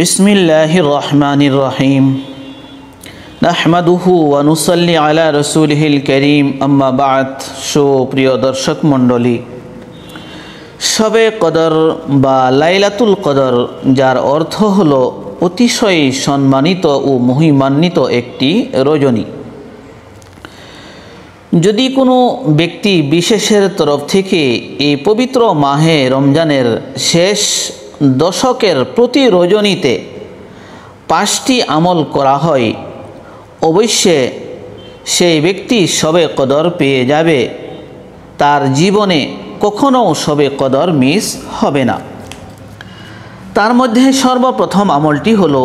বিসমিল্লাহির রহমানির রহিম নাহমাদুহু ওয়া নুসাল্লি আলা রাসূলিহিল কারীম আম্মা বা'দ। সুপ্রিয় দর্শক মণ্ডলী, শবে কদর বা লাইলাতুল কদর, যার অর্থ হলো অতিশয় সম্মানিত ও মহিমান্বিত একটি রজনী। যদি কোনো ব্যক্তি বিশেষের তরফ থেকে এই পবিত্র মাহে রমজানের শেষ দশকের প্রতি রজনীতে 5টি আমল করা হয়, অবশ্যই সেই ব্যক্তি শবে কদর পেয়ে যাবে। তার জীবনে কখনো শবে কদর মিস হবে না। তার মধ্যে সর্বপ্রথম আমলটি হলো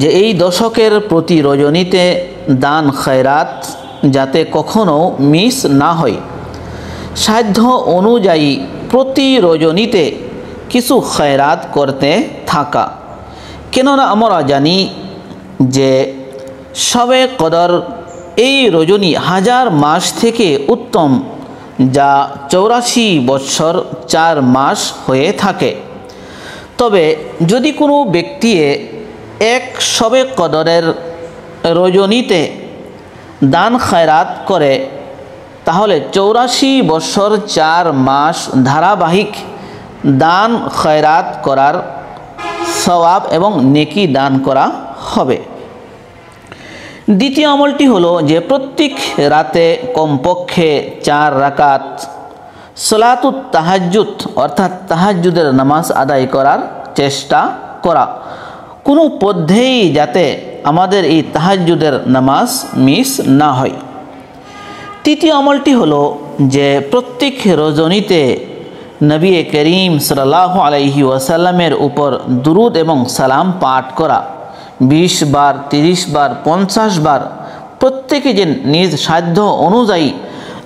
যে এই দশকের প্রতি রজনীতে দান খয়রাত যাতে কখনো মিস না হয়, সাধ্য অনুযায়ী প্রতি রজনীতে কিছু খয়রাত করতে থাকা। কেননা আমরা জানি যে শবে কদর এই রজনী 1000 মাস থেকে উত্তম, যা 84 বৎসর 4 মাস হয়ে থাকে। তবে যদি কোনো ব্যক্তি এক শবে কদরের রজনীতে দান খয়রাত করে, তাহলে 84 বৎসর 4 মাস ধারাবাহিক দান খয়রাত করার সওয়াব এবং নেকি দান করা হবে। দ্বিতীয় আমলটি হলো যে প্রত্যেক রাতে কমপক্ষে 4 রাকাত সলাতুত তাহাজ্জুদ অর্থাৎ তাহাজ্জুদের নামাজ আদায় করার চেষ্টা করা। কোনো পদ্ধেই যাতে আমাদের এই তাহাজ্জুদের নামাজ মিস না হয়। তৃতীয় আমলটি হলো যে প্রত্যেক রজনীতে নবী করিম সাল্লাল্লাহু আলাইহি ওয়াসাল্লামের উপর দুরুদ এবং সালাম পাঠ করা। 20 বার, 30 বার, 50 বার প্রত্যেকে যে নিজ সাধ্য অনুযায়ী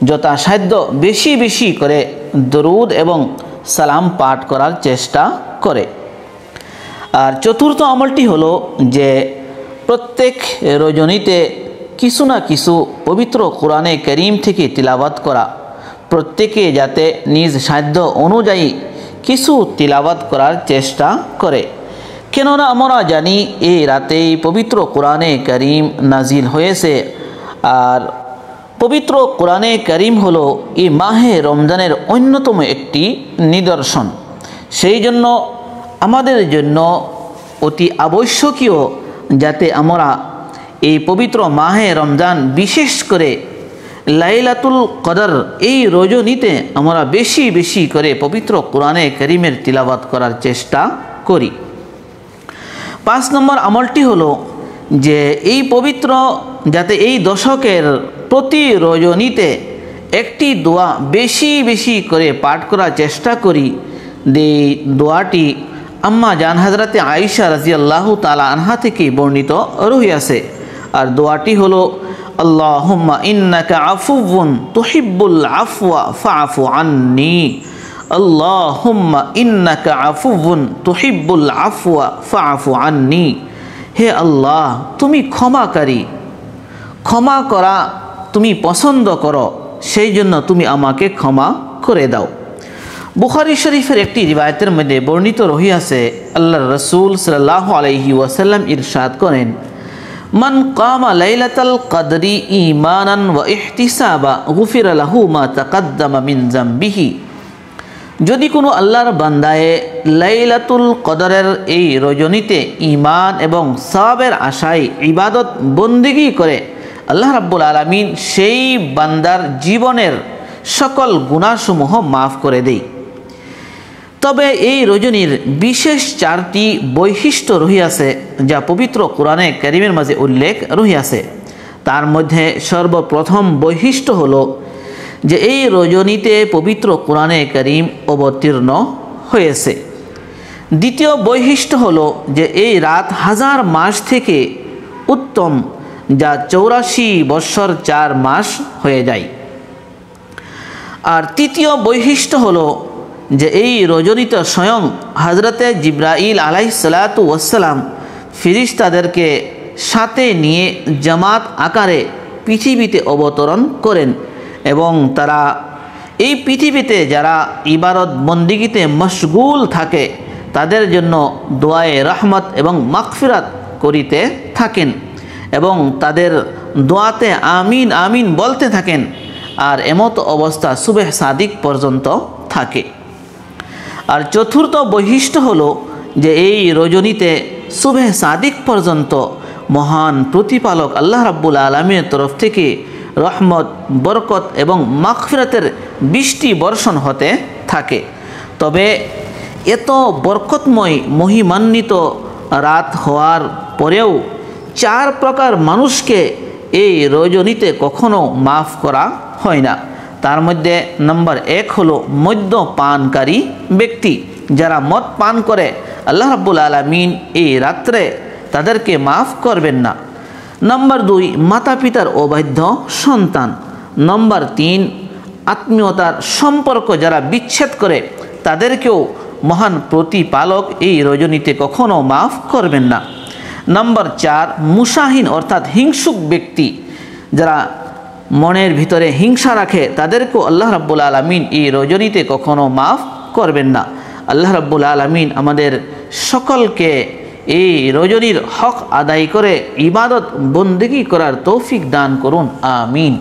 যথাসাধ্য বেশি বেশি করে দুরুদ এবং সালাম পাঠ করার চেষ্টা করে। আর চতুর্থ আমলটি হলো যে প্রত্যেক রজনীতে কিছু না কিছু পবিত্র কোরআনে কারীম থেকে তিলাওয়াত করা। প্রত্যেকে যাতে নিজ সাধ্য অনুযায়ী কিছু তিলাওয়াত করার চেষ্টা করে। কেননা আমরা জানি এই রাতেই পবিত্র কোরআনে কারীম নাজিল হয়েছে। আর পবিত্র কোরআনে কারীম হলো এই মাহে রমজানের অন্যতম একটি নিদর্শন। সেই জন্য আমাদের জন্য অতি আবশ্যকীয় যাতে আমরা এই পবিত্র মাহে রমজান, বিশেষ করে লাইলাতুল কদর এই রজনীতে আমরা বেশি বেশি করে পবিত্র কোরআনে কারীমের তিলাওয়াত করার চেষ্টা করি। 5 নম্বর আমলটি হলো যে এই পবিত্র যাতে এই দশকের প্রতি রজনীতে একটি দোয়া বেশি বেশি করে পাঠ করার চেষ্টা করি। এই দোয়াটি আম্মা জান হযরতে আয়েশা রাদিয়াল্লাহু তাআলা আনহা থেকে বর্ণিত রহিয়াছে। আর দোয়াটি হলো আল্লাহুম্মা ইন্নাকা আফুউন তুহিব্বুল আফওয়া ফাআফু আন্নী। আল্লাহুম্মা ইন্নাকা আফুউন তুহিব্বুল আফওয়া ফাআফু আন্নী। হে আল্লাহ, তুমি ক্ষমাকারী, ক্ষমা করা তুমি পছন্দ করো, সেই জন্য তুমি আমাকে ক্ষমা করে দাও। বুখারী শরীফের একটি রিওয়ায়াতের মধ্যে বর্ণিত রহিয়াছে, আল্লাহর রাসূল সাল্লাল্লাহু আলাইহি ওয়াসাল্লাম ইরশাদ করেন, মান কামা লাইলাতাল কদরি ঈমানান ওয়া ইহতিসাবা গুফিরা লাহু মা তাকাদ্দামা মিন যামবিহি। যদি কোনো আল্লাহর বান্দায়ে লাইলাতুল কদরের এই রজনীতে ঈমান এবং সওয়াবের আশায় ইবাদত বন্দেগী করে, আল্লাহ রাব্বুল আলামিন সেই বান্দার জীবনের সকল গুনাহসমূহ মাফ করে দেয়। তবে এই রজনীর বিশেষ 4টি বৈশিষ্ট্য রহিয়াছে, যা পবিত্র কোরআনে কারীমের মাঝে উল্লেখ রহিয়াছে। তার মধ্যে সর্বপ্রথম বৈশিষ্ট্য হলো যে এই রজনীতে পবিত্র কোরআনে কারীম অবতীর্ণ হয়েছে। দ্বিতীয় বৈশিষ্ট্য হলো যে এই রাত 1000 মাস থেকে উত্তম, যা 84 বৎসর 4 মাস হয়ে যায়। আর তৃতীয় বৈশিষ্ট্য হলো যে এই রজনীতে স্বয়ং হযরতে জিবরাইল আলাইহিসসালাতু ওয়াসসালাম ফেরেশতাদেরকে সাথে নিয়ে জামাত আকারে পৃথিবীতে অবতরণ করেন এবং তারা এই পৃথিবীতে যারা ইবাদত বন্দেগীতে মশগুল থাকে তাদের জন্য দোয়ায়ে রহমত এবং মাগফিরাত করিতে থাকেন এবং তাদের দোয়াতে আমিন আমিন বলতে থাকেন। আর এমত অবস্থা সুবহ সাদিক পর্যন্ত থাকে। আর চতুর্থ বৈশিষ্ট্য হলো যে এই রজনীতে সুবহ সাদিক পর্যন্ত মহান প্রতিপালক আল্লাহ রাব্বুল আলামিনের তরফ থেকে রহমত, বরকত এবং মাগফিরাতের বৃষ্টি বর্ষণ হতে থাকে। তবে এত বরকতময় মহিমান্বিত রাত হওয়ার পরেও 4 প্রকার মানুষকে এই রজনীতে কখনো মাফ করা হয় না। তার মধ্যে নম্বর 1 হলো মদ্যপানকারী ব্যক্তি, যারা মদ পান করে আল্লাহ রাব্বুল আলামিন এই রাত্রে তাদেরকে মাফ করবেন না। নম্বর 2 মাতা পিতার অবাধ্য সন্তান। নম্বর 3 আত্মীয়তার সম্পর্ক যারা বিচ্ছেদ করে তাদেরকেও মহান প্রতিপালক এই রজনীতে কখনো মাফ করবেন না। নম্বর 4 মুসাহিন অর্থাৎ হিংসুক ব্যক্তি, যারা মনের ভিতরে হিংসা রাখে তাদেরকেও আল্লাহ রাব্বুল আলামিন এই রজনীতে কখনো মাফ করবেন না। আল্লাহ রাব্বুল আলামিন আমাদের সকলকে এই রজনীর হক আদায় করে ইবাদত বন্দেগী করার তৌফিক দান করুন। আমিন।